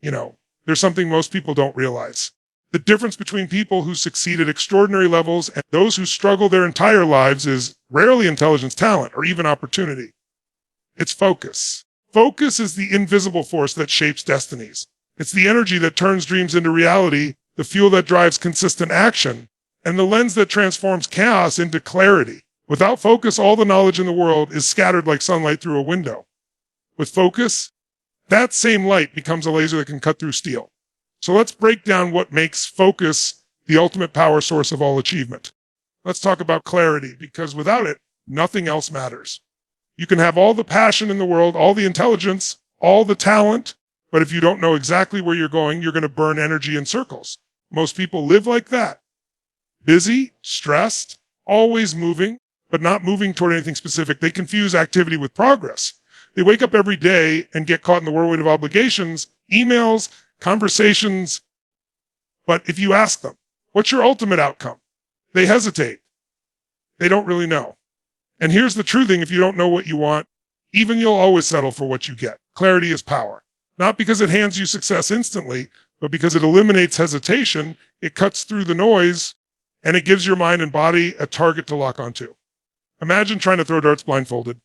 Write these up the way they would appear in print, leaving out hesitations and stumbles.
There's something most people don't realize. The difference between people who succeed at extraordinary levels and those who struggle their entire lives is rarely intelligence, talent, or even opportunity. It's focus. Focus is the invisible force that shapes destinies. It's the energy that turns dreams into reality, the fuel that drives consistent action, and the lens that transforms chaos into clarity. Without focus, all the knowledge in the world is scattered like sunlight through a window. With focus, that same light becomes a laser that can cut through steel. So let's break down what makes focus the ultimate power source of all achievement. Let's talk about clarity, because without it, nothing else matters. You can have all the passion in the world, all the intelligence, all the talent, but if you don't know exactly where you're going, you're going to burn energy in circles. Most people live like that. Busy, stressed, always moving, but not moving toward anything specific. They confuse activity with progress. They wake up every day and get caught in the whirlwind of obligations, emails, conversations. But if you ask them, what's your ultimate outcome? They hesitate. They don't really know. And here's the true thing: if you don't know what you want, even you'll always settle for what you get. Clarity is power. Not because it hands you success instantly, but because it eliminates hesitation, it cuts through the noise, and it gives your mind and body a target to lock onto. Imagine trying to throw darts blindfolded.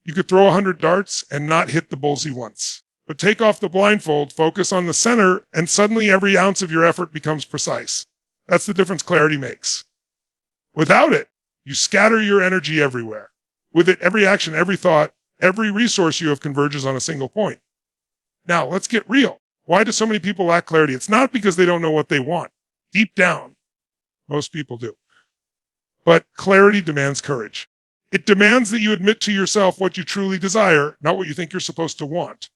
You could throw 100 darts and not hit the bullseye once. But take off the blindfold, focus on the center, and suddenly every ounce of your effort becomes precise. That's the difference clarity makes. Without it, you scatter your energy everywhere. With it, every action, every thought, every resource you have converges on a single point. Now, let's get real. Why do so many people lack clarity? It's not because they don't know what they want. Deep down, most people do. But clarity demands courage. It demands that you admit to yourself what you truly desire, not what you think you're supposed to want.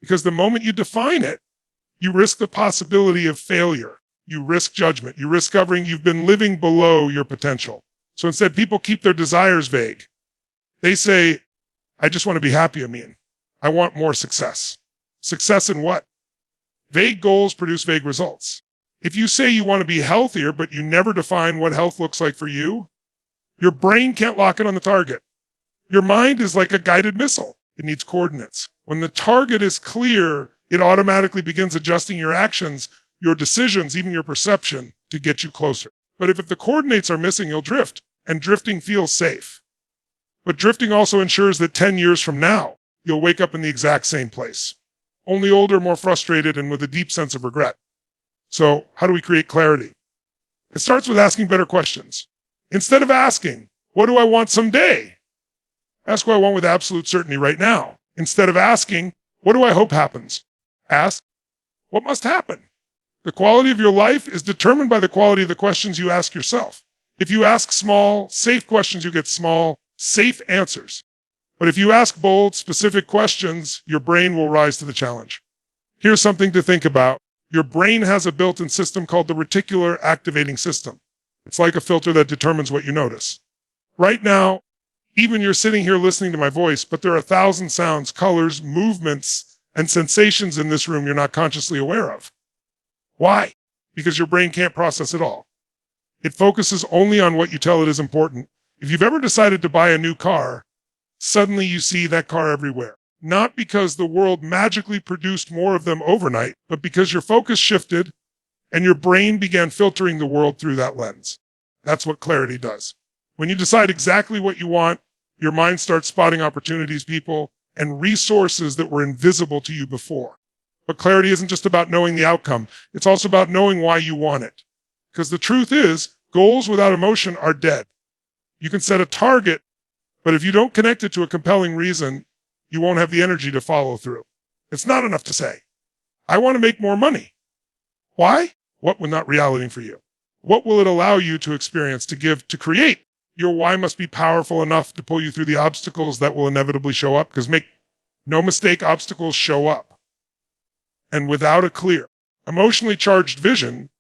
Because the moment you define it, you risk the possibility of failure. You risk judgment. You risk discovering you've been living below your potential. So instead, people keep their desires vague. They say, I just want to be happy, Amin. I want more success. Success in what? Vague goals produce vague results. If you say you want to be healthier, but you never define what health looks like for you, your brain can't lock it on the target. Your mind is like a guided missile. It needs coordinates. When the target is clear, it automatically begins adjusting your actions, your decisions, even your perception to get you closer. But if the coordinates are missing, you'll drift, and drifting feels safe. But drifting also ensures that 10 years from now, you'll wake up in the exact same place. Only older, more frustrated, and with a deep sense of regret. So how do we create clarity? It starts with asking better questions. Instead of asking, what do I want someday? Ask what I want with absolute certainty right now. Instead of asking, what do I hope happens? Ask, what must happen? The quality of your life is determined by the quality of the questions you ask yourself. If you ask small, safe questions, you get small, safe answers. But if you ask bold, specific questions, your brain will rise to the challenge. Here's something to think about. Your brain has a built-in system called the reticular activating system. It's like a filter that determines what you notice. Right now, even you're sitting here listening to my voice, but there are 1,000 sounds, colors, movements, and sensations in this room you're not consciously aware of. Why? Because your brain can't process it all. It focuses only on what you tell it is important. If you've ever decided to buy a new car, suddenly you see that car everywhere. Not because the world magically produced more of them overnight, but because your focus shifted and your brain began filtering the world through that lens. That's what clarity does. When you decide exactly what you want, your mind starts spotting opportunities, people, and resources that were invisible to you before. But clarity isn't just about knowing the outcome. It's also about knowing why you want it. Because the truth is, goals without emotion are dead. You can set a target, but if you don't connect it to a compelling reason, you won't have the energy to follow through. It's not enough to say, I want to make more money. Why? What will not reality for you? What will it allow you to experience, to give, to create? Your why must be powerful enough to pull you through the obstacles that will inevitably show up, because make no mistake, obstacles show up. And without a clear, emotionally charged vision,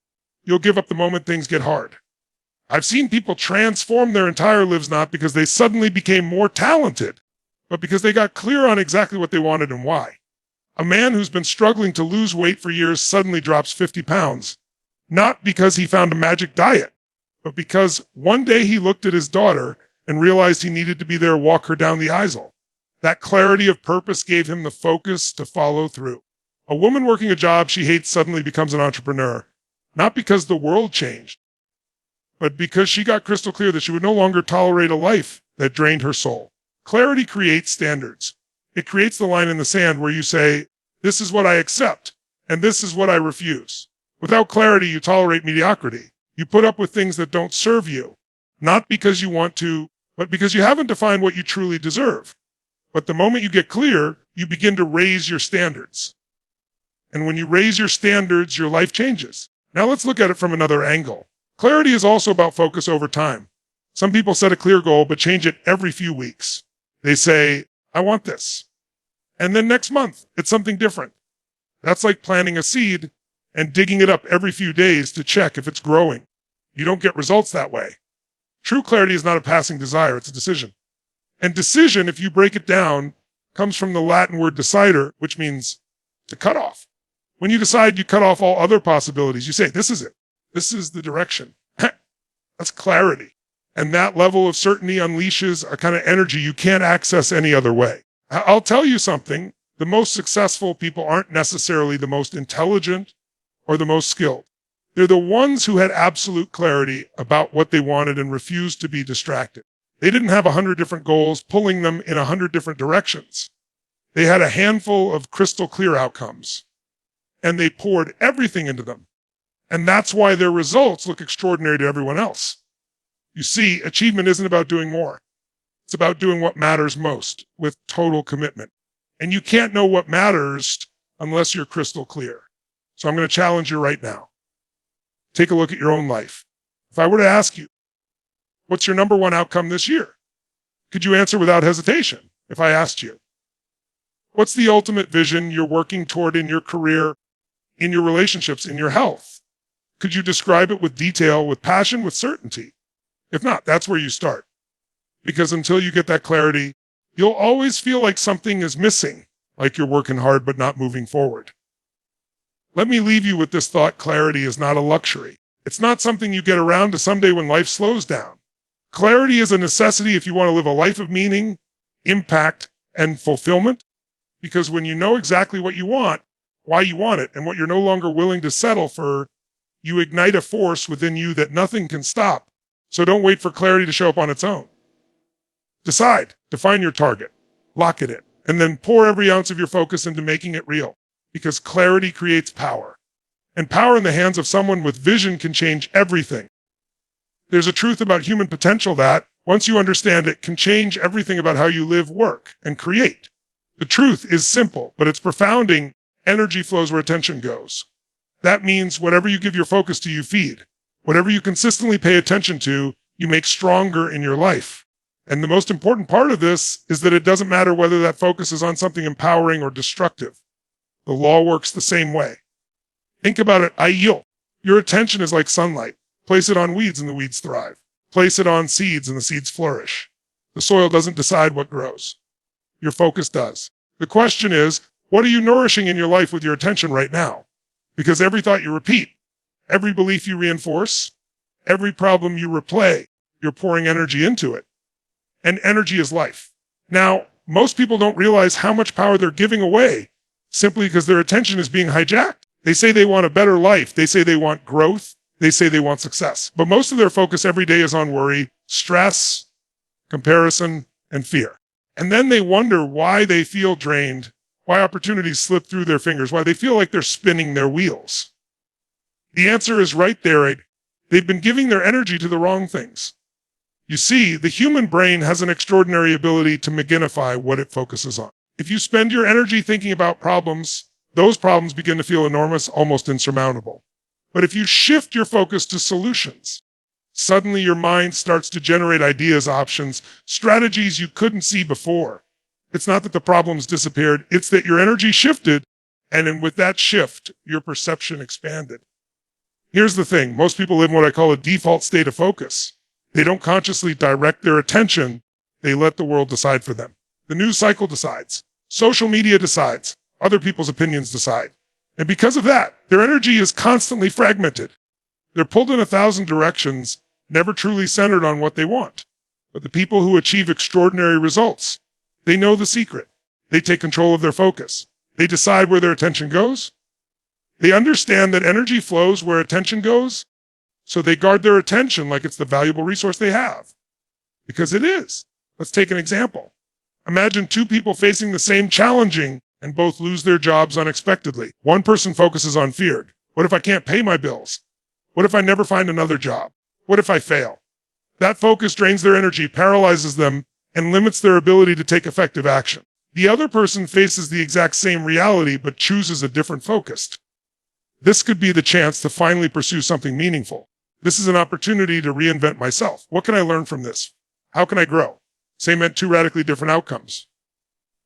you'll give up the moment things get hard. I've seen people transform their entire lives not because they suddenly became more talented, but because they got clear on exactly what they wanted and why. A man who's been struggling to lose weight for years suddenly drops 50 pounds, not because he found a magic diet, but because one day he looked at his daughter and realized he needed to be there to walk her down the aisle. That clarity of purpose gave him the focus to follow through. A woman working a job she hates suddenly becomes an entrepreneur, not because the world changed, but because she got crystal clear that she would no longer tolerate a life that drained her soul. Clarity creates standards. It creates the line in the sand where you say, this is what I accept, and this is what I refuse. Without clarity, you tolerate mediocrity. You put up with things that don't serve you, not because you want to, but because you haven't defined what you truly deserve. But the moment you get clear, you begin to raise your standards. And when you raise your standards, your life changes. Now let's look at it from another angle. Clarity is also about focus over time. Some people set a clear goal, but change it every few weeks. They say, I want this. And then next month, it's something different. That's like planting a seed and digging it up every few days to check if it's growing. You don't get results that way. True clarity is not a passing desire, it's a decision. And decision, if you break it down, comes from the Latin word decidere, which means to cut off. When you decide, you cut off all other possibilities. You say, this is it. This is the direction. That's clarity. And that level of certainty unleashes a kind of energy you can't access any other way. I'll tell you something. The most successful people aren't necessarily the most intelligent or the most skilled. They're the ones who had absolute clarity about what they wanted and refused to be distracted. They didn't have 100 different goals pulling them in 100 different directions. They had a handful of crystal clear outcomes, and they poured everything into them. And that's why their results look extraordinary to everyone else. You see, achievement isn't about doing more. It's about doing what matters most with total commitment. And you can't know what matters unless you're crystal clear. So I'm going to challenge you right now. Take a look at your own life. If I were to ask you, what's your number one outcome this year? Could you answer without hesitation if I asked you? What's the ultimate vision you're working toward in your career, in your relationships, in your health? Could you describe it with detail, with passion, with certainty? If not, that's where you start. Because until you get that clarity, you'll always feel like something is missing, like you're working hard but not moving forward. Let me leave you with this thought: clarity is not a luxury. It's not something you get around to someday when life slows down. Clarity is a necessity if you want to live a life of meaning, impact, and fulfillment. Because when you know exactly what you want, why you want it, and what you're no longer willing to settle for, you ignite a force within you that nothing can stop. So don't wait for clarity to show up on its own. Decide, define your target, lock it in, and then pour every ounce of your focus into making it real. Because clarity creates power. And power in the hands of someone with vision can change everything. There's a truth about human potential that, once you understand it, can change everything about how you live, work, and create. The truth is simple, but it's profounding. Energy flows where attention goes. That means whatever you give your focus to, you feed. Whatever you consistently pay attention to, you make stronger in your life. And the most important part of this is that it doesn't matter whether that focus is on something empowering or destructive. The law works the same way. Think about it. I yield. Your attention is like sunlight. Place it on weeds and the weeds thrive. Place it on seeds and the seeds flourish. The soil doesn't decide what grows. Your focus does. The question is, what are you nourishing in your life with your attention right now? Because every thought you repeat, every belief you reinforce, every problem you replay, you're pouring energy into it. And energy is life. Now, most people don't realize how much power they're giving away simply because their attention is being hijacked. They say they want a better life. They say they want growth. They say they want success. But most of their focus every day is on worry, stress, comparison, and fear. And then they wonder why they feel drained, why opportunities slip through their fingers, why they feel like they're spinning their wheels. The answer is right there. They've been giving their energy to the wrong things. You see, the human brain has an extraordinary ability to magnify what it focuses on. If you spend your energy thinking about problems, those problems begin to feel enormous, almost insurmountable. But if you shift your focus to solutions, suddenly your mind starts to generate ideas, options, strategies you couldn't see before. It's not that the problems disappeared, it's that your energy shifted, and with that shift, your perception expanded. Here's the thing, most people live in what I call a default state of focus. They don't consciously direct their attention, they let the world decide for them. The news cycle decides. Social media decides. Other people's opinions decide. And because of that, their energy is constantly fragmented. They're pulled in 1,000 directions, never truly centered on what they want. But the people who achieve extraordinary results, they know the secret. They take control of their focus. They decide where their attention goes. They understand that energy flows where attention goes, so they guard their attention like it's the valuable resource they have. Because it is. Let's take an example. Imagine two people facing the same challenging and both lose their jobs unexpectedly. One person focuses on fear. What if I can't pay my bills? What if I never find another job? What if I fail? That focus drains their energy, paralyzes them, and limits their ability to take effective action. The other person faces the exact same reality but chooses a different focus. This could be the chance to finally pursue something meaningful. This is an opportunity to reinvent myself. What can I learn from this? How can I grow? Same meant two radically different outcomes.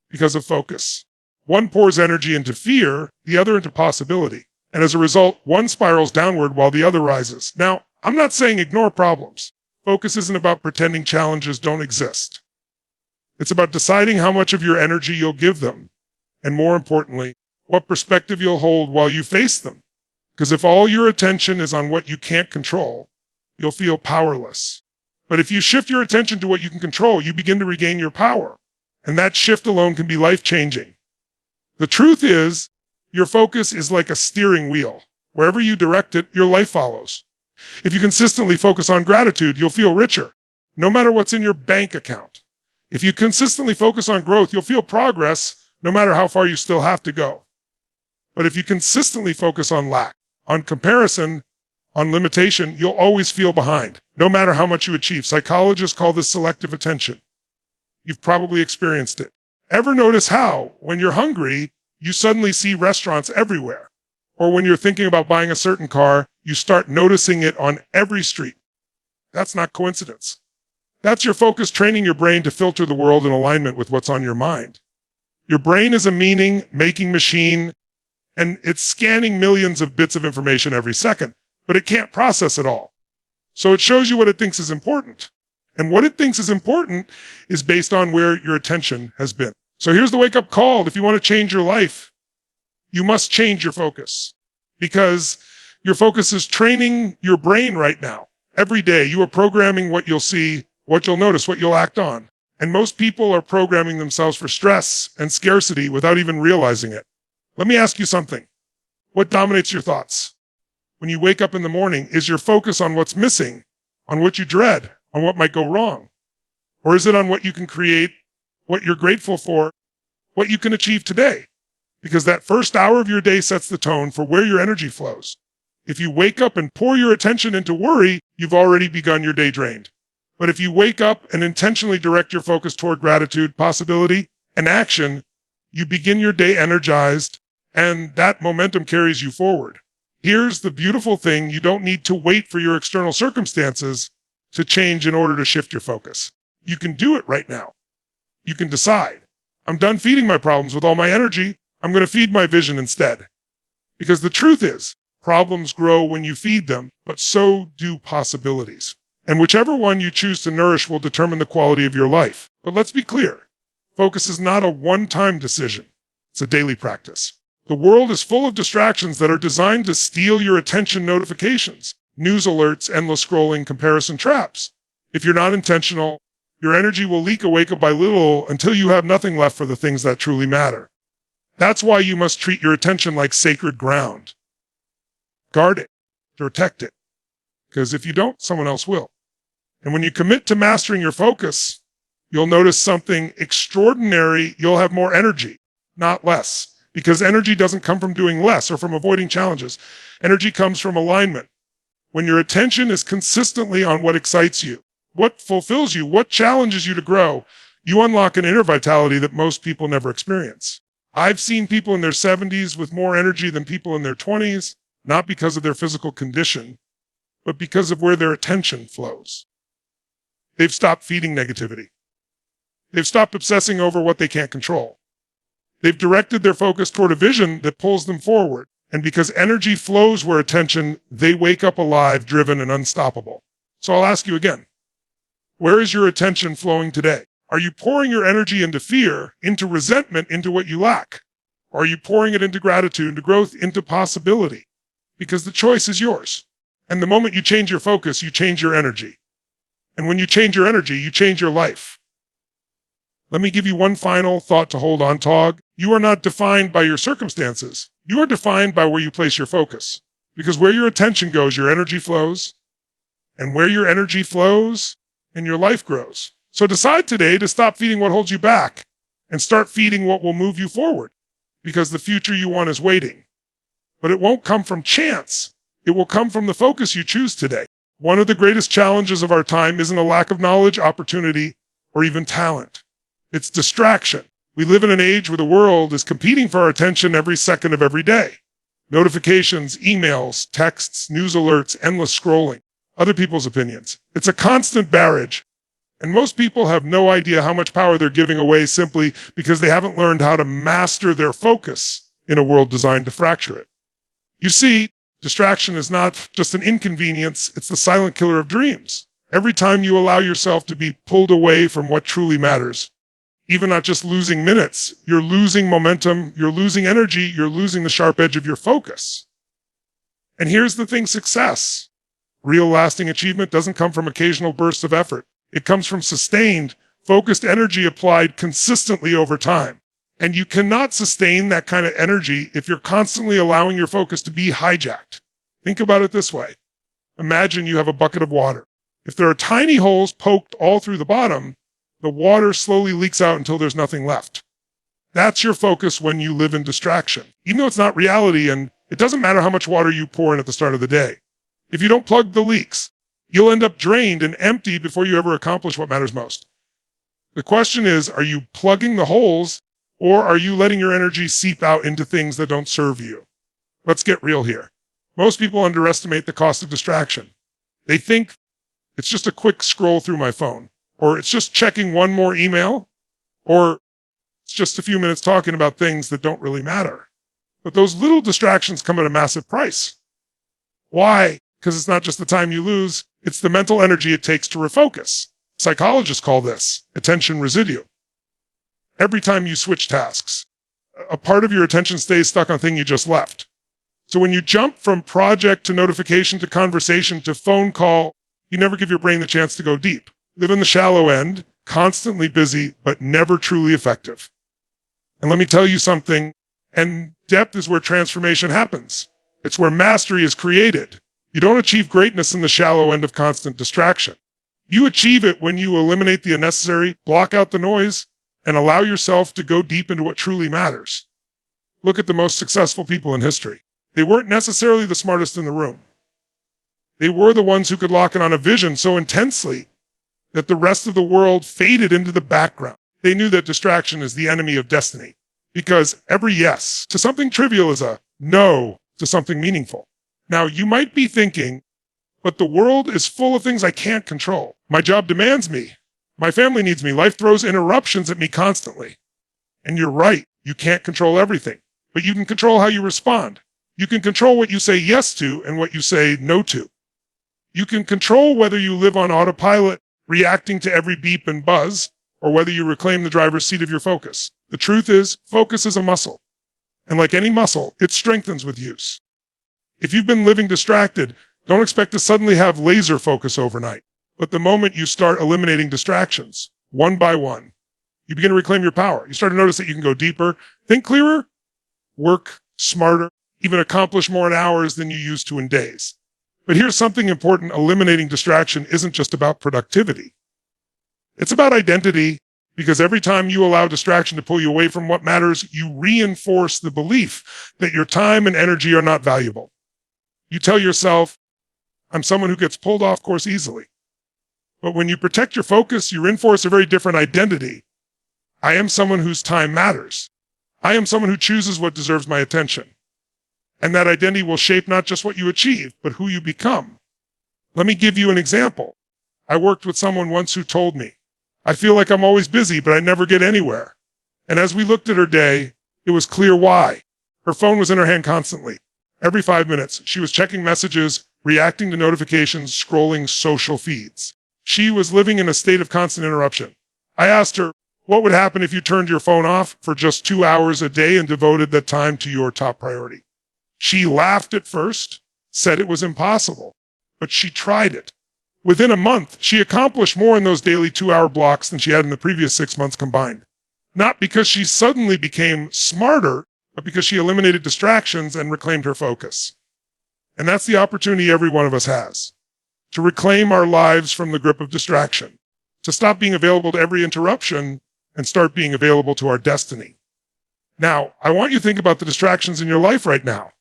Because of focus. One pours energy into fear, the other into possibility. And as a result, one spirals downward while the other rises. Now, I'm not saying ignore problems. Focus isn't about pretending challenges don't exist. It's about deciding how much of your energy you'll give them. And more importantly, what perspective you'll hold while you face them. Because if all your attention is on what you can't control, you'll feel powerless. But if you shift your attention to what you can control, you begin to regain your power. And that shift alone can be life-changing. The truth is, your focus is like a steering wheel. Wherever you direct it, your life follows. If you consistently focus on gratitude, you'll feel richer, no matter what's in your bank account. If you consistently focus on growth, you'll feel progress, no matter how far you still have to go. But if you consistently focus on lack, on comparison, on limitation, you'll always feel behind, no matter how much you achieve. Psychologists call this selective attention. You've probably experienced it. Ever notice how, when you're hungry, you suddenly see restaurants everywhere? Or when you're thinking about buying a certain car, you start noticing it on every street. That's not coincidence. That's your focus training your brain to filter the world in alignment with what's on your mind. Your brain is a meaning-making machine, and it's scanning millions of bits of information every second, but it can't process it all. So it shows you what it thinks is important. And what it thinks is important is based on where your attention has been. So here's the wake-up call. If you want to change your life, you must change your focus. Because your focus is training your brain right now. Every day, you are programming what you'll see, what you'll notice, what you'll act on. And most people are programming themselves for stress and scarcity without even realizing it. Let me ask you something. What dominates your thoughts? When you wake up in the morning, is your focus on what's missing, on what you dread, on what might go wrong? Or is it on what you can create, what you're grateful for, what you can achieve today? Because that first hour of your day sets the tone for where your energy flows. If you wake up and pour your attention into worry, you've already begun your day drained. But if you wake up and intentionally direct your focus toward gratitude, possibility, and action, you begin your day energized, and that momentum carries you forward. Here's the beautiful thing. You don't need to wait for your external circumstances to change in order to shift your focus. You can do it right now. You can decide. I'm done feeding my problems with all my energy. I'm going to feed my vision instead. Because the truth is, problems grow when you feed them, but so do possibilities. And whichever one you choose to nourish will determine the quality of your life. But let's be clear. Focus is not a one-time decision. It's a daily practice. The world is full of distractions that are designed to steal your attention: notifications, news alerts, endless scrolling, comparison traps. If you're not intentional, your energy will leak away by little until you have nothing left for the things that truly matter. That's why you must treat your attention like sacred ground. Guard it, protect it, because if you don't, someone else will. And when you commit to mastering your focus, you'll notice something extraordinary. You'll have more energy, not less. Because energy doesn't come from doing less or from avoiding challenges. Energy comes from alignment. When your attention is consistently on what excites you, what fulfills you, what challenges you to grow, you unlock an inner vitality that most people never experience. I've seen people in their 70s with more energy than people in their 20s, not because of their physical condition, but because of where their attention flows. They've stopped feeding negativity. They've stopped obsessing over what they can't control. They've directed their focus toward a vision that pulls them forward. And because energy flows where attention, they wake up alive, driven, and unstoppable. So I'll ask you again, where is your attention flowing today? Are you pouring your energy into fear, into resentment, into what you lack? Or are you pouring it into gratitude, into growth, into possibility? Because the choice is yours. And the moment you change your focus, you change your energy. And when you change your energy, you change your life. Let me give you one final thought to hold on, Tog. You are not defined by your circumstances. You are defined by where you place your focus. Because where your attention goes, your energy flows. And where your energy flows, and your life grows. So decide today to stop feeding what holds you back and start feeding what will move you forward. Because the future you want is waiting. But it won't come from chance. It will come from the focus you choose today. One of the greatest challenges of our time isn't a lack of knowledge, opportunity, or even talent. It's distraction. We live in an age where the world is competing for our attention every second of every day. Notifications, emails, texts, news alerts, endless scrolling, other people's opinions. It's a constant barrage. And most people have no idea how much power they're giving away simply because they haven't learned how to master their focus in a world designed to fracture it. You see, distraction is not just an inconvenience, it's the silent killer of dreams. Every time you allow yourself to be pulled away from what truly matters, even not just losing minutes, you're losing momentum, you're losing energy, you're losing the sharp edge of your focus. And here's the thing, success. Real lasting achievement doesn't come from occasional bursts of effort. It comes from sustained, focused energy applied consistently over time. And you cannot sustain that kind of energy if you're constantly allowing your focus to be hijacked. Think about it this way. Imagine you have a bucket of water. If there are tiny holes poked all through the bottom, the water slowly leaks out until there's nothing left. That's your focus when you live in distraction. Even though it's not reality, and it doesn't matter how much water you pour in at the start of the day. If you don't plug the leaks, you'll end up drained and empty before you ever accomplish what matters most. The question is, are you plugging the holes, or are you letting your energy seep out into things that don't serve you? Let's get real here. Most people underestimate the cost of distraction. They think it's just a quick scroll through my phone, or it's just checking one more email, or it's just a few minutes talking about things that don't really matter. But those little distractions come at a massive price. Why? Because it's not just the time you lose, it's the mental energy it takes to refocus. Psychologists call this attention residue. Every time you switch tasks, a part of your attention stays stuck on a thing you just left. So when you jump from project to notification to conversation to phone call, you never give your brain the chance to go deep. Live in the shallow end, constantly busy, but never truly effective. And let me tell you something, and depth is where transformation happens. It's where mastery is created. You don't achieve greatness in the shallow end of constant distraction. You achieve it when you eliminate the unnecessary, block out the noise, and allow yourself to go deep into what truly matters. Look at the most successful people in history. They weren't necessarily the smartest in the room. They were the ones who could lock in on a vision so intensely that the rest of the world faded into the background. They knew that distraction is the enemy of destiny, because every yes to something trivial is a no to something meaningful. Now, you might be thinking, but the world is full of things I can't control. My job demands me. My family needs me. Life throws interruptions at me constantly. And you're right, you can't control everything, but you can control how you respond. You can control what you say yes to and what you say no to. You can control whether you live on autopilot, reacting to every beep and buzz, or whether you reclaim the driver's seat of your focus. The truth is, focus is a muscle. And like any muscle, it strengthens with use. If you've been living distracted, don't expect to suddenly have laser focus overnight. But the moment you start eliminating distractions, one by one, you begin to reclaim your power. You start to notice that you can go deeper, think clearer, work smarter, even accomplish more in hours than you used to in days. But here's something important. Eliminating distraction isn't just about productivity. It's about identity, because every time you allow distraction to pull you away from what matters, you reinforce the belief that your time and energy are not valuable. You tell yourself, I'm someone who gets pulled off course easily. But when you protect your focus, you reinforce a very different identity. I am someone whose time matters. I am someone who chooses what deserves my attention. And that identity will shape not just what you achieve, but who you become. Let me give you an example. I worked with someone once who told me, I feel like I'm always busy, but I never get anywhere. And as we looked at her day, it was clear why. Her phone was in her hand constantly. Every 5 minutes, she was checking messages, reacting to notifications, scrolling social feeds. She was living in a state of constant interruption. I asked her, what would happen if you turned your phone off for just 2 hours a day and devoted that time to your top priority? She laughed at first, said it was impossible, but she tried it. Within a month, she accomplished more in those daily 2-hour blocks than she had in the previous 6 months combined. Not because she suddenly became smarter, but because she eliminated distractions and reclaimed her focus. And that's the opportunity every one of us has, to reclaim our lives from the grip of distraction, to stop being available to every interruption and start being available to our destiny. Now, I want you to think about the distractions in your life right now.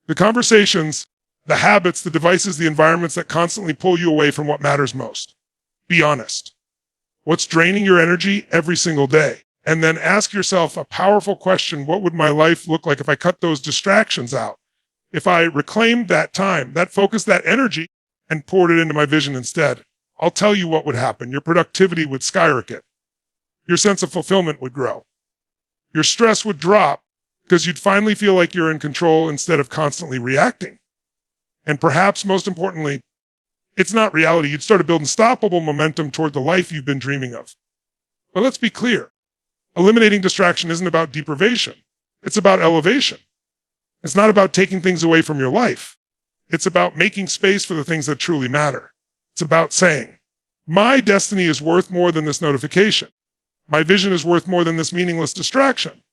The conversations, the habits, the devices, the environments that constantly pull you away from what matters most. Be honest. What's draining your energy every single day? And then ask yourself a powerful question. What would my life look like if I cut those distractions out? If I reclaimed that time, that focus, that energy, and poured it into my vision instead? I'll tell you what would happen. Your productivity would skyrocket. Your sense of fulfillment would grow. Your stress would drop because you'd finally feel like you're in control instead of constantly reacting. And perhaps most importantly, it's not reality. You'd start to build unstoppable momentum toward the life you've been dreaming of. But let's be clear. Eliminating distraction isn't about deprivation. It's about elevation. It's not about taking things away from your life. It's about making space for the things that truly matter. It's about saying, my destiny is worth more than this notification. My vision is worth more than this meaningless distraction.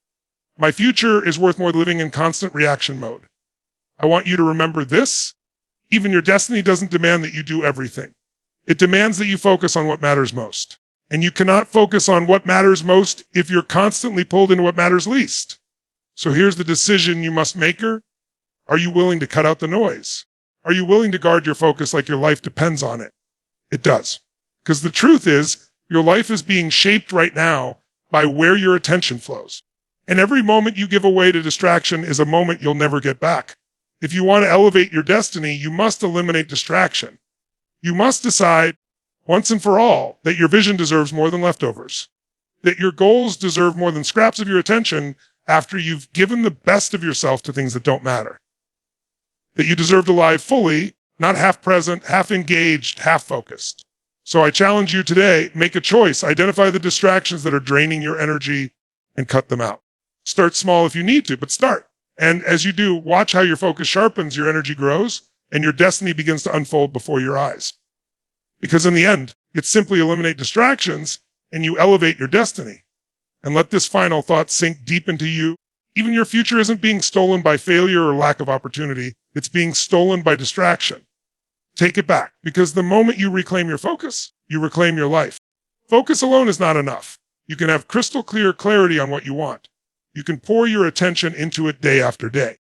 My future is worth more than living in constant reaction mode. I want you to remember this. Even your destiny doesn't demand that you do everything. It demands that you focus on what matters most. And you cannot focus on what matters most if you're constantly pulled into what matters least. So here's the decision you must make. Are you willing to cut out the noise? Are you willing to guard your focus like your life depends on it? It does. Because the truth is, your life is being shaped right now by where your attention flows. And every moment you give away to distraction is a moment you'll never get back. If you want to elevate your destiny, you must eliminate distraction. You must decide once and for all that your vision deserves more than leftovers, that your goals deserve more than scraps of your attention after you've given the best of yourself to things that don't matter, that you deserve to live fully, not half present, half engaged, half focused. So I challenge you today, make a choice, identify the distractions that are draining your energy and cut them out. Start small if you need to, but start. And as you do, watch how your focus sharpens, your energy grows, and your destiny begins to unfold before your eyes. Because in the end, it's simply eliminate distractions and you elevate your destiny. And let this final thought sink deep into you. Even your future isn't being stolen by failure or lack of opportunity. It's being stolen by distraction. Take it back, because the moment you reclaim your focus, you reclaim your life. Focus alone is not enough. You can have crystal clear clarity on what you want. You can pour your attention into it day after day.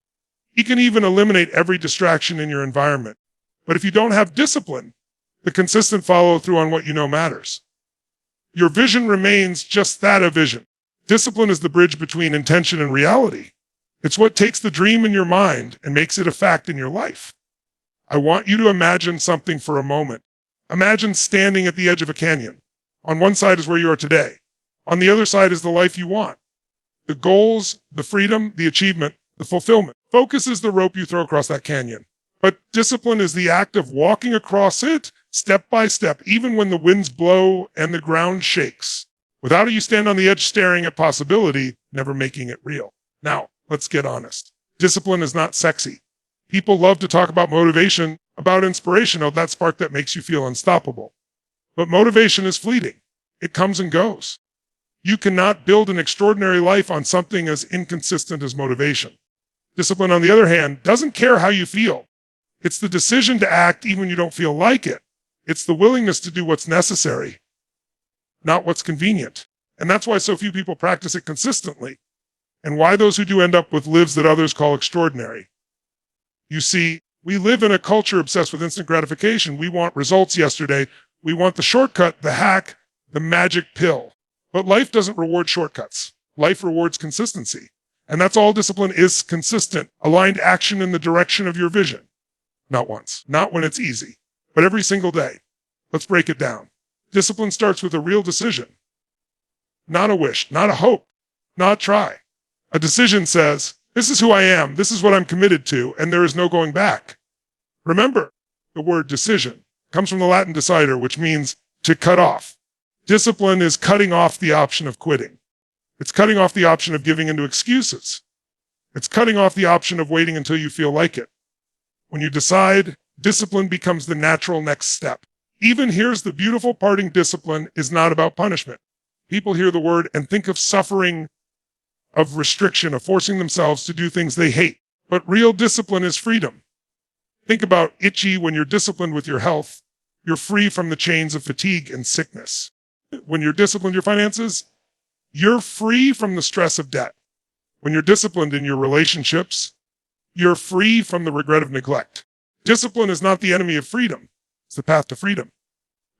You can even eliminate every distraction in your environment. But if you don't have discipline, the consistent follow through on what you know matters, your vision remains just that, a vision. Discipline is the bridge between intention and reality. It's what takes the dream in your mind and makes it a fact in your life. I want you to imagine something for a moment. Imagine standing at the edge of a canyon. On one side is where you are today. On the other side is the life you want. The goals, the freedom, the achievement, the fulfillment. Focus is the rope you throw across that canyon. But discipline is the act of walking across it step by step, even when the winds blow and the ground shakes. Without it, you stand on the edge staring at possibility, never making it real. Now, let's get honest. Discipline is not sexy. People love to talk about motivation, about inspiration, of that spark that makes you feel unstoppable. But motivation is fleeting. It comes and goes. You cannot build an extraordinary life on something as inconsistent as motivation. Discipline, on the other hand, doesn't care how you feel. It's the decision to act even when you don't feel like it. It's the willingness to do what's necessary, not what's convenient. And that's why so few people practice it consistently, and why those who do end up with lives that others call extraordinary. You see, we live in a culture obsessed with instant gratification. We want results yesterday. We want the shortcut, the hack, the magic pill. But life doesn't reward shortcuts. Life rewards consistency. And that's all discipline is: consistent, aligned action in the direction of your vision. Not once, not when it's easy, but every single day. Let's break it down. Discipline starts with a real decision. Not a wish, not a hope, not a try. A decision says, this is who I am, this is what I'm committed to, and there is no going back. Remember, the word decision comes from the Latin decider, which means to cut off. Discipline is cutting off the option of quitting. It's cutting off the option of giving into excuses. It's cutting off the option of waiting until you feel like it. When you decide, discipline becomes the natural next step. Even here's the beautiful parting: discipline is not about punishment. People hear the word and think of suffering, of restriction, of forcing themselves to do things they hate. But real discipline is freedom. Think about itchy. When you're disciplined with your health, you're free from the chains of fatigue and sickness. When you're disciplined your finances, you're free from the stress of debt. When you're disciplined in your relationships, you're free from the regret of neglect. Discipline is not the enemy of freedom. It's the path to freedom.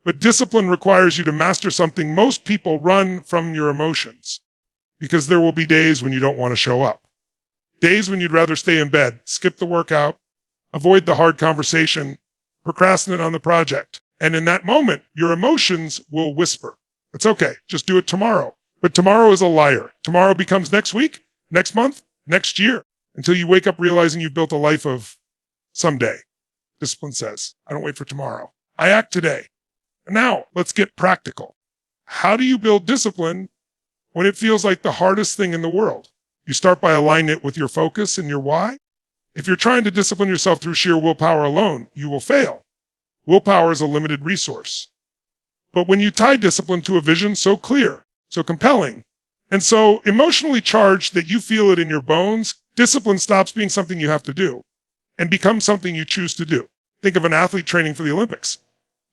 But discipline requires you to master something. Most people run from your emotions because there will be days when you don't want to show up. Days when you'd rather stay in bed, skip the workout, avoid the hard conversation, procrastinate on the project. And in that moment, your emotions will whisper, it's okay, just do it tomorrow. But tomorrow is a liar. Tomorrow becomes next week, next month, next year, until you wake up realizing you've built a life of someday. Discipline says, I don't wait for tomorrow. I act today. And now, let's get practical. How do you build discipline when it feels like the hardest thing in the world? You start by aligning it with your focus and your why. If you're trying to discipline yourself through sheer willpower alone, you will fail. Willpower is a limited resource. But when you tie discipline to a vision so clear, so compelling, and so emotionally charged that you feel it in your bones, discipline stops being something you have to do and becomes something you choose to do. Think of an athlete training for the Olympics.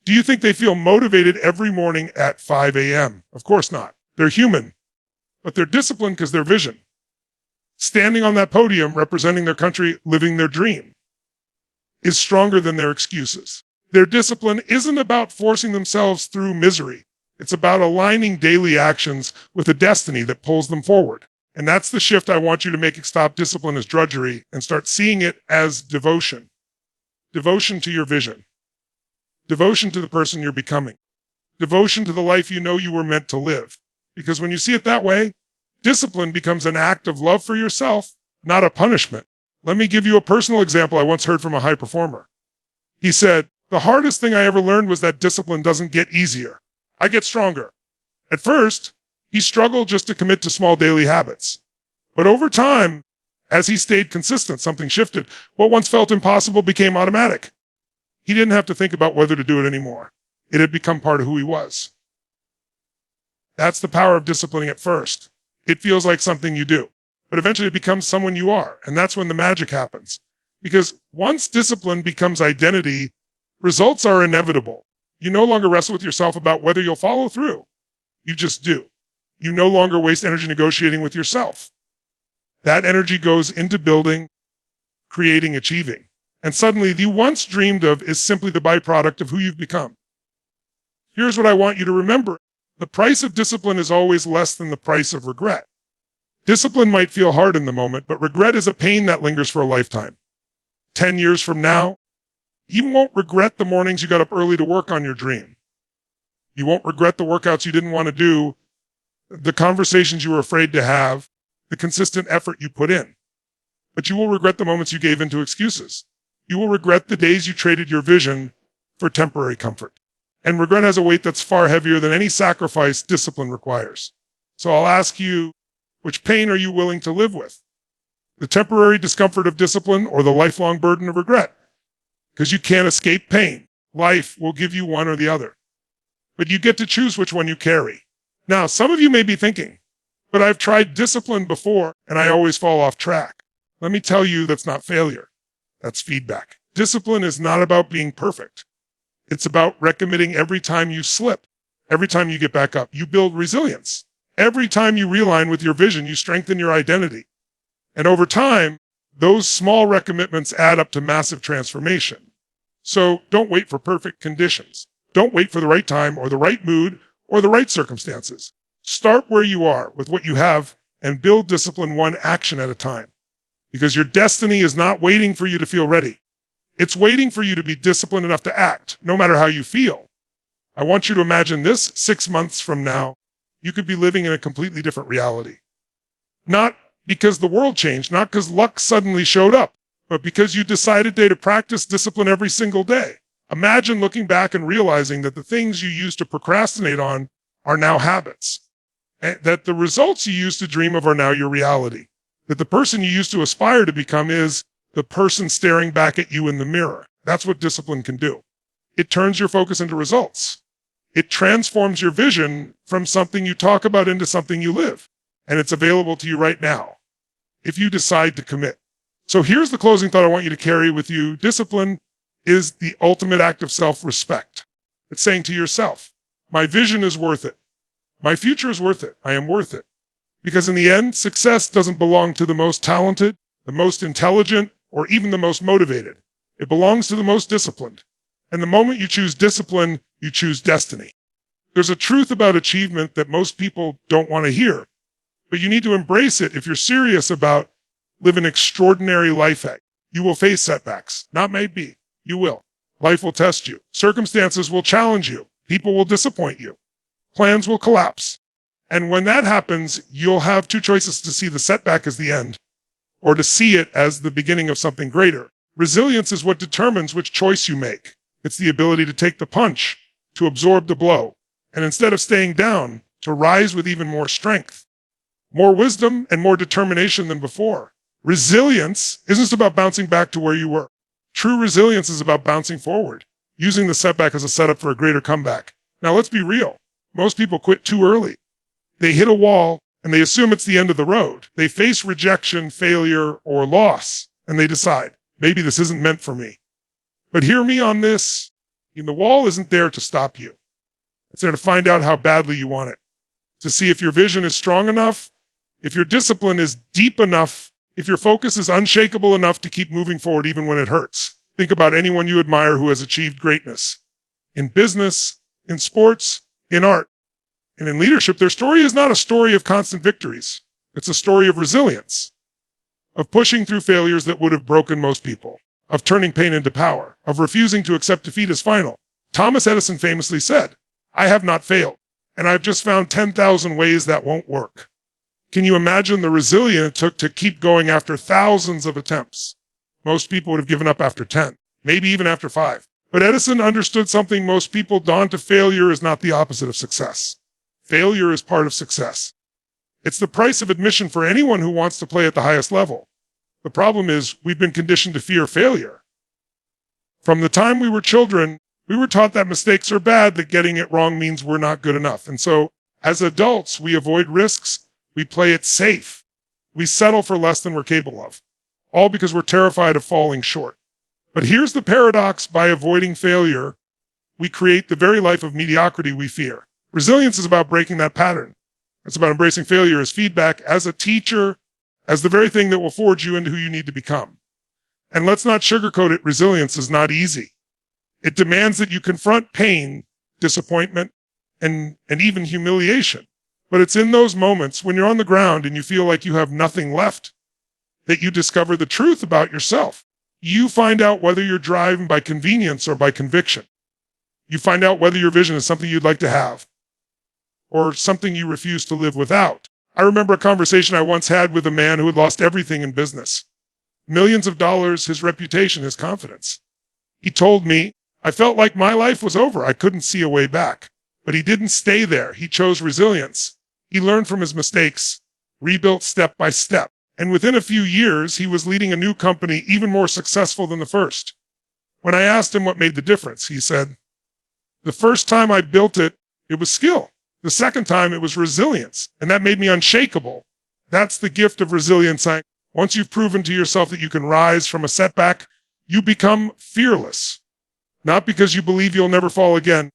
Do you think they feel motivated every morning at 5 a.m.? Of course not. They're human, but they're disciplined because their vision. Standing on that podium, representing their country, living their dream, is stronger than their excuses. Their discipline isn't about forcing themselves through misery. It's about aligning daily actions with a destiny that pulls them forward. And that's the shift I want you to make. Stop discipline as drudgery and start seeing it as devotion. Devotion to your vision. Devotion to the person you're becoming. Devotion to the life you know you were meant to live. Because when you see it that way, discipline becomes an act of love for yourself, not a punishment. Let me give you a personal example I once heard from a high performer. He said, the hardest thing I ever learned was that discipline doesn't get easier. I get stronger. At first, he struggled just to commit to small daily habits. But over time, as he stayed consistent, something shifted. What once felt impossible became automatic. He didn't have to think about whether to do it anymore. It had become part of who he was. That's the power of disciplining at first. It feels like something you do, but eventually it becomes someone you are. And that's when the magic happens. Because once discipline becomes identity, results are inevitable. You no longer wrestle with yourself about whether you'll follow through. You just do. You no longer waste energy negotiating with yourself. That energy goes into building, creating, achieving. And suddenly the once dreamed of is simply the byproduct of who you've become. Here's what I want you to remember. The price of discipline is always less than the price of regret. Discipline might feel hard in the moment, but regret is a pain that lingers for a lifetime. 10 years from now, you won't regret the mornings you got up early to work on your dream. You won't regret the workouts you didn't want to do, the conversations you were afraid to have, the consistent effort you put in. But you will regret the moments you gave into excuses. You will regret the days you traded your vision for temporary comfort. And regret has a weight that's far heavier than any sacrifice discipline requires. So I'll ask you, which pain are you willing to live with? The temporary discomfort of discipline or the lifelong burden of regret? Because you can't escape pain. Life will give you one or the other. But you get to choose which one you carry. Now, some of you may be thinking, but I've tried discipline before and I always fall off track. Let me tell you, that's not failure. That's feedback. Discipline is not about being perfect. It's about recommitting every time you slip. Every time you get back up, you build resilience. Every time you realign with your vision, you strengthen your identity. And over time, those small recommitments add up to massive transformation. So don't wait for perfect conditions. Don't wait for the right time or the right mood or the right circumstances. Start where you are with what you have and build discipline one action at a time. Because your destiny is not waiting for you to feel ready. It's waiting for you to be disciplined enough to act, no matter how you feel. I want you to imagine this 6 months from now, you could be living in a completely different reality. Not because the world changed, not because luck suddenly showed up, but because you decided to practice discipline every single day. Imagine looking back and realizing that the things you used to procrastinate on are now habits. And that the results you used to dream of are now your reality. That the person you used to aspire to become is the person staring back at you in the mirror. That's what discipline can do. It turns your focus into results. It transforms your vision from something you talk about into something you live. And it's available to you right now if you decide to commit. So here's the closing thought I want you to carry with you. Discipline is the ultimate act of self-respect. It's saying to yourself, my vision is worth it. My future is worth it. I am worth it. Because in the end, success doesn't belong to the most talented, the most intelligent, or even the most motivated. It belongs to the most disciplined. And the moment you choose discipline, you choose destiny. There's a truth about achievement that most people don't want to hear, but you need to embrace it if you're serious about living an extraordinary life. You will face setbacks. Not maybe. You will. Life will test you. Circumstances will challenge you. People will disappoint you. Plans will collapse. And when that happens, you'll have two choices: to see the setback as the end, or to see it as the beginning of something greater. Resilience is what determines which choice you make. It's the ability to take the punch, to absorb the blow, and instead of staying down, to rise with even more strength, more wisdom, and more determination than before. Resilience isn't about bouncing back to where you were. True resilience is about bouncing forward, using the setback as a setup for a greater comeback. Now let's be real. Most people quit too early. They hit a wall and they assume it's the end of the road. They face rejection, failure, or loss, and they decide, maybe this isn't meant for me. But hear me on this. The wall isn't there to stop you. It's there to find out how badly you want it, to see if your vision is strong enough, if your discipline is deep enough, if your focus is unshakable enough to keep moving forward even when it hurts. Think about anyone you admire who has achieved greatness. In business, in sports, in art, and in leadership, their story is not a story of constant victories. It's a story of resilience, of pushing through failures that would have broken most people, of turning pain into power, of refusing to accept defeat as final. Thomas Edison famously said, "I have not failed, and I've just found 10,000 ways that won't work." Can you imagine the resilience it took to keep going after thousands of attempts? Most people would have given up after 10, maybe even after 5. But Edison understood something most people dawn to: failure is not the opposite of success. Failure is part of success. It's the price of admission for anyone who wants to play at the highest level. The problem is we've been conditioned to fear failure. From the time we were children, we were taught that mistakes are bad, that getting it wrong means we're not good enough. And so, as adults, we avoid risks, we play it safe, we settle for less than we're capable of, all because we're terrified of falling short. But here's the paradox: by avoiding failure, we create the very life of mediocrity we fear. Resilience is about breaking that pattern. It's about embracing failure as feedback, as a teacher, as the very thing that will forge you into who you need to become. And let's not sugarcoat it. Resilience is not easy. It demands that you confront pain, disappointment, and even humiliation. But it's in those moments when you're on the ground and you feel like you have nothing left that you discover the truth about yourself. You find out whether you're driven by convenience or by conviction. You find out whether your vision is something you'd like to have or something you refuse to live without. I remember a conversation I once had with a man who had lost everything in business. Millions of dollars, his reputation, his confidence. He told me, I felt like my life was over. I couldn't see a way back. But he didn't stay there. He chose resilience. He learned from his mistakes, rebuilt step by step. And within a few years, he was leading a new company even more successful than the first. When I asked him what made the difference, he said, the first time I built it, it was skill. The second time, it was resilience, and that made me unshakable. That's the gift of resilience. Once you've proven to yourself that you can rise from a setback, you become fearless. Not because you believe you'll never fall again,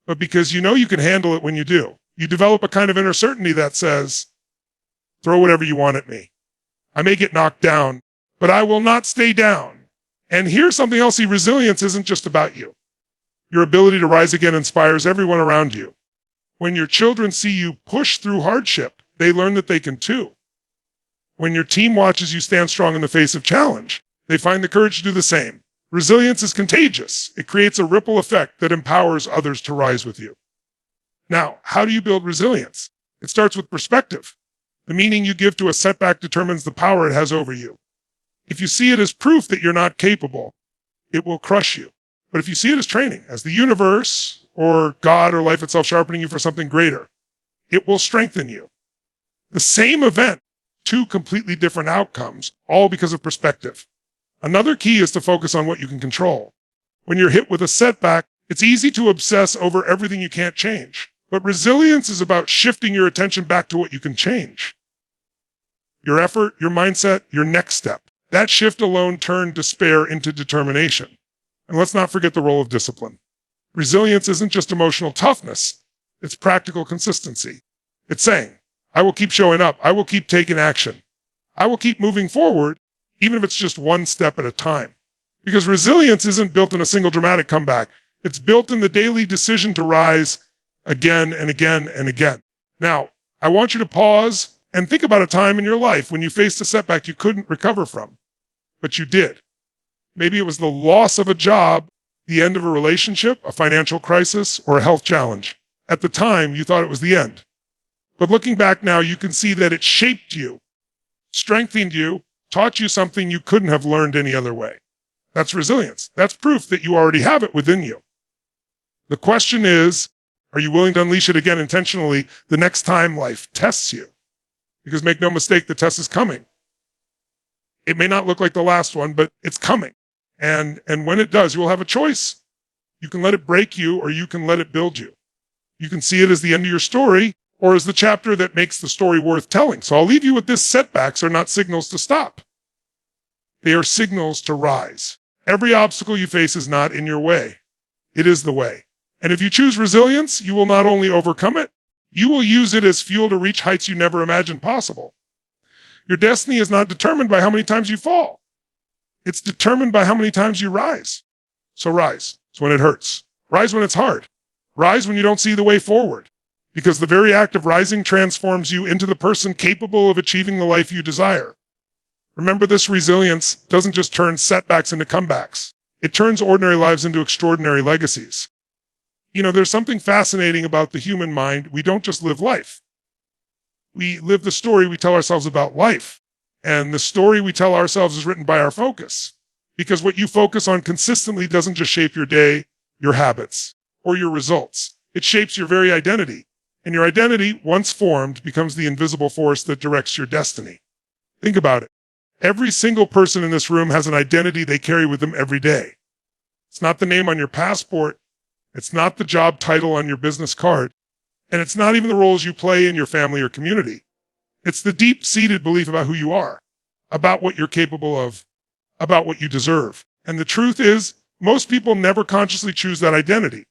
but because you know you can handle it when you do. You develop a kind of inner certainty that says, throw whatever you want at me. I may get knocked down, but I will not stay down. And here's something else: resilience isn't just about you. Your ability to rise again inspires everyone around you. When your children see you push through hardship, they learn that they can too. When your team watches you stand strong in the face of challenge, they find the courage to do the same. Resilience is contagious. It creates a ripple effect that empowers others to rise with you. Now, how do you build resilience? It starts with perspective. The meaning you give to a setback determines the power it has over you. If you see it as proof that you're not capable, it will crush you. But if you see it as training, as the universe or God or life itself sharpening you for something greater, it will strengthen you. The same event, two completely different outcomes, all because of perspective. Another key is to focus on what you can control. When you're hit with a setback, It's easy to obsess over everything you can't change, but resilience is about shifting your attention back to what you can change. Your effort, your mindset, your next step. That shift alone turned despair into determination. And let's not forget the role of discipline. Resilience isn't just emotional toughness, it's practical consistency. It's saying, I will keep showing up, I will keep taking action, I will keep moving forward, even if it's just one step at a time. Because resilience isn't built in a single dramatic comeback. It's built in the daily decision to rise again and again and again. Now, I want you to pause and think about a time in your life when you faced a setback you couldn't recover from, but you did. Maybe it was the loss of a job, the end of a relationship, a financial crisis, or a health challenge. At the time, you thought it was the end. But looking back now, you can see that it shaped you, strengthened you, taught you something you couldn't have learned any other way. That's resilience. That's proof that you already have it within you. The question is, are you willing to unleash it again intentionally the next time life tests you? Because make no mistake, the test is coming. It may not look like the last one, but it's coming. And when it does, you will have a choice. You can let it break you, or you can let it build you. You can see it as the end of your story, or as the chapter that makes the story worth telling. So I'll leave you with this: setbacks are not signals to stop. They are signals to rise. Every obstacle you face is not in your way. It is the way. And if you choose resilience, you will not only overcome it, you will use it as fuel to reach heights you never imagined possible. Your destiny is not determined by how many times you fall. It's determined by how many times you rise. So rise. It's when it hurts. Rise when it's hard. Rise when you don't see the way forward. Because the very act of rising transforms you into the person capable of achieving the life you desire. Remember, this resilience doesn't just turn setbacks into comebacks. It turns ordinary lives into extraordinary legacies. You know, there's something fascinating about the human mind. We don't just live life. We live the story we tell ourselves about life. And the story we tell ourselves is written by our focus. Because what you focus on consistently doesn't just shape your day, your habits, or your results. It shapes your very identity. And your identity, once formed, becomes the invisible force that directs your destiny. Think about it. Every single person in this room has an identity they carry with them every day. It's not the name on your passport. It's not the job title on your business card. And it's not even the roles you play in your family or community. It's the deep-seated belief about who you are, about what you're capable of, about what you deserve. And the truth is, most people never consciously choose that identity.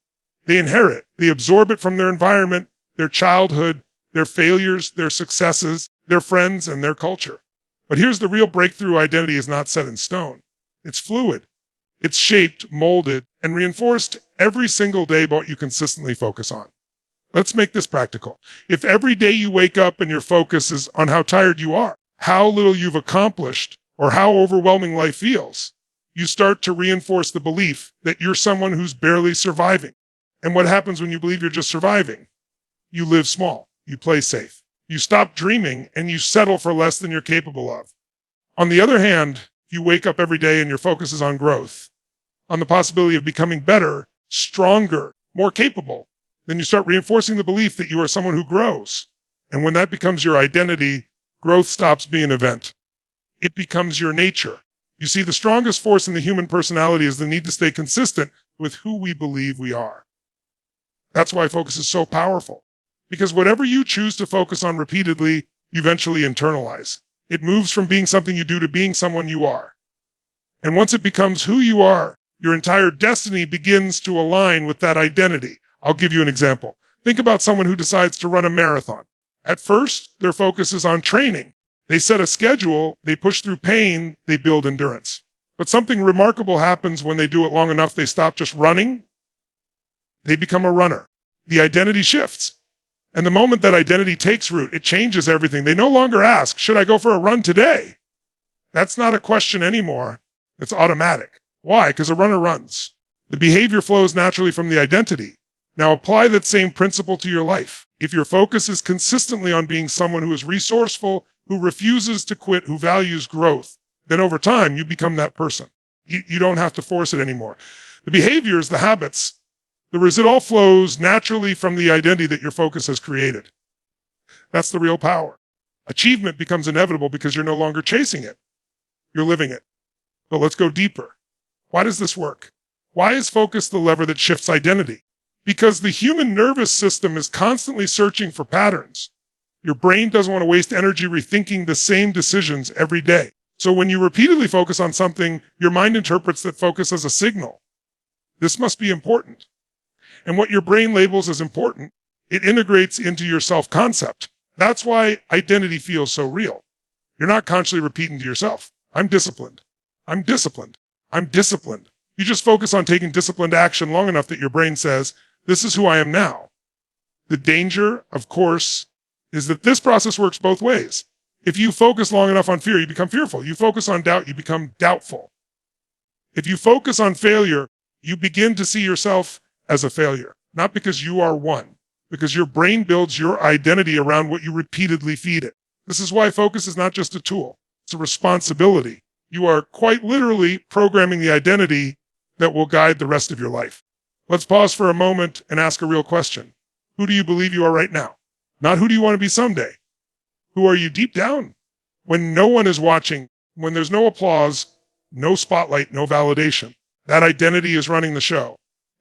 They inherit, they absorb it from their environment, their childhood, their failures, their successes, their friends, and their culture. But here's the real breakthrough: identity is not set in stone. It's fluid. It's shaped, molded, and reinforced every single day by what you consistently focus on. Let's make this practical. If every day you wake up and your focus is on how tired you are, how little you've accomplished, or how overwhelming life feels, you start to reinforce the belief that you're someone who's barely surviving. And what happens when you believe you're just surviving? You live small. You play safe. You stop dreaming and you settle for less than you're capable of. On the other hand, you wake up every day and your focus is on growth, on the possibility of becoming better, stronger, more capable. Then you start reinforcing the belief that you are someone who grows. And when that becomes your identity, growth stops being an event. It becomes your nature. You see, the strongest force in the human personality is the need to stay consistent with who we believe we are. That's why focus is so powerful. Because whatever you choose to focus on repeatedly, you eventually internalize. It moves from being something you do to being someone you are. And once it becomes who you are, your entire destiny begins to align with that identity. I'll give you an example. Think about someone who decides to run a marathon. At first, their focus is on training. They set a schedule, they push through pain, they build endurance. But something remarkable happens when they do it long enough. They stop just running. They become a runner. The identity shifts. And the moment that identity takes root, it changes everything. They no longer ask, should I go for a run today? That's not a question anymore. It's automatic. Why? Because a runner runs. The behavior flows naturally from the identity. Now apply that same principle to your life. If your focus is consistently on being someone who is resourceful, who refuses to quit, who values growth, then over time you become that person. You don't have to force it anymore. The behaviors, the habits, it all flows naturally from the identity that your focus has created. That's the real power. Achievement becomes inevitable because you're no longer chasing it. You're living it. But let's go deeper. Why does this work? Why is focus the lever that shifts identity? Because the human nervous system is constantly searching for patterns. Your brain doesn't want to waste energy rethinking the same decisions every day. So when you repeatedly focus on something, your mind interprets that focus as a signal. This must be important. And what your brain labels as important, it integrates into your self-concept. That's why identity feels so real. You're not consciously repeating to yourself, I'm disciplined. I'm disciplined. I'm disciplined. You just focus on taking disciplined action long enough that your brain says, this is who I am now. The danger, of course, is that this process works both ways. If you focus long enough on fear, you become fearful. You focus on doubt, you become doubtful. If you focus on failure, you begin to see yourself as a failure, not because you are one, because your brain builds your identity around what you repeatedly feed it. This is why focus is not just a tool, it's a responsibility. You are quite literally programming the identity that will guide the rest of your life. Let's pause for a moment and ask a real question. Who do you believe you are right now? Not who do you want to be someday? Who are you deep down? When no one is watching, when there's no applause, no spotlight, no validation, that identity is running the show.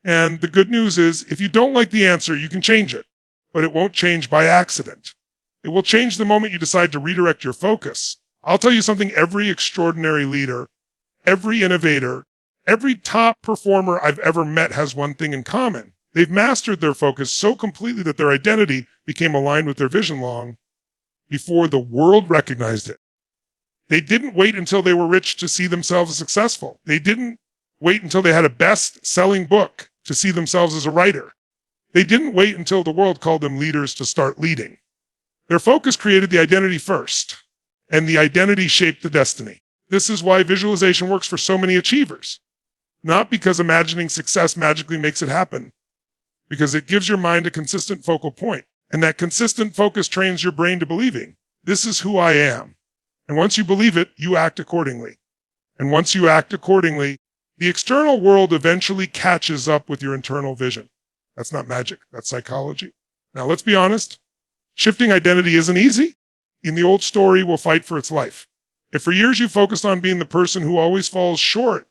And the good news is, if you don't like the answer, you can change it, but it won't change by accident. It will change the moment you decide to redirect your focus. I'll tell you something, every extraordinary leader, every innovator, every top performer I've ever met has one thing in common. They've mastered their focus so completely that their identity became aligned with their vision long before the world recognized it. They didn't wait until they were rich to see themselves as successful. They didn't wait until they had a best-selling book to see themselves as a writer. They didn't wait until the world called them leaders to start leading. Their focus created the identity first, and the identity shaped the destiny. This is why visualization works for so many achievers. Not because imagining success magically makes it happen, because it gives your mind a consistent focal point, and that consistent focus trains your brain to believing, this is who I am. And once you believe it, you act accordingly. And once you act accordingly, the external world eventually catches up with your internal vision. That's not magic, that's psychology. Now let's be honest, shifting identity isn't easy. In the old story, will fight for its life. If for years you focused on being the person who always falls short,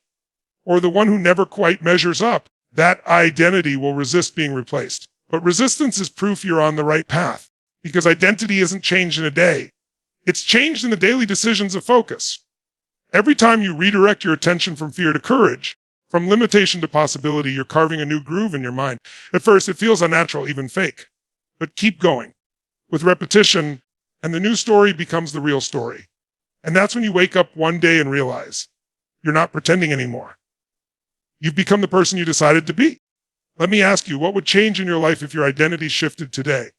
or the one who never quite measures up, that identity will resist being replaced. But resistance is proof you're on the right path, because identity isn't changed in a day. It's changed in the daily decisions of focus. Every time you redirect your attention from fear to courage, from limitation to possibility, you're carving a new groove in your mind. At first, it feels unnatural, even fake. But keep going. With repetition, and the new story becomes the real story. And that's when you wake up one day and realize you're not pretending anymore. You've become the person you decided to be. Let me ask you, what would change in your life if your identity shifted today?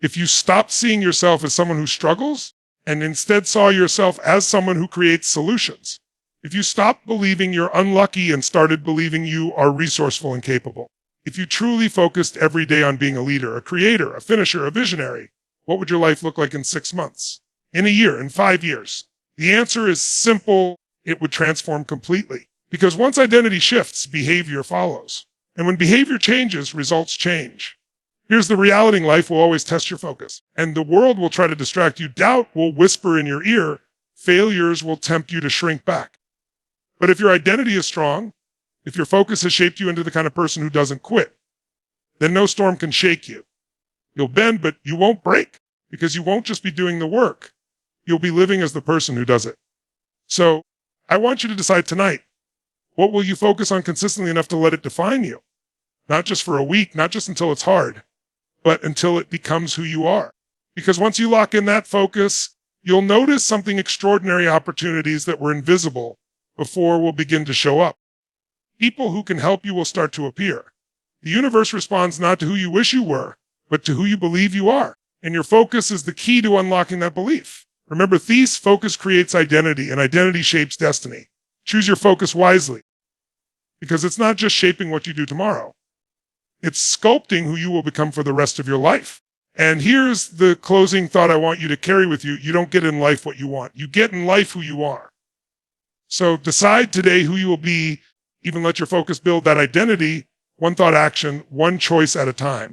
If you stopped seeing yourself as someone who struggles and instead saw yourself as someone who creates solutions. If you stopped believing you're unlucky and started believing you are resourceful and capable. If you truly focused every day on being a leader, a creator, a finisher, a visionary, what would your life look like in 6 months, in a year, in 5 years? The answer is simple. It would transform completely. Because once identity shifts, behavior follows. And when behavior changes, results change. Here's the reality: life will always test your focus, and the world will try to distract you. Doubt will whisper in your ear. Failures will tempt you to shrink back. But if your identity is strong, if your focus has shaped you into the kind of person who doesn't quit, then no storm can shake you. You'll bend, but you won't break, because you won't just be doing the work. You'll be living as the person who does it. So I want you to decide tonight, what will you focus on consistently enough to let it define you? Not just for a week, not just until it's hard, but until it becomes who you are. Because once you lock in that focus, you'll notice something extraordinary. Opportunities that were invisible before will begin to show up. People who can help you will start to appear. The universe responds not to who you wish you were, but to who you believe you are. And your focus is the key to unlocking that belief. Remember, focus creates identity, and identity shapes destiny. Choose your focus wisely, because it's not just shaping what you do tomorrow. It's sculpting who you will become for the rest of your life. And here's the closing thought I want you to carry with you. You don't get in life what you want. You get in life who you are. So decide today who you will be. Even let your focus build that identity, one thought action, one choice at a time.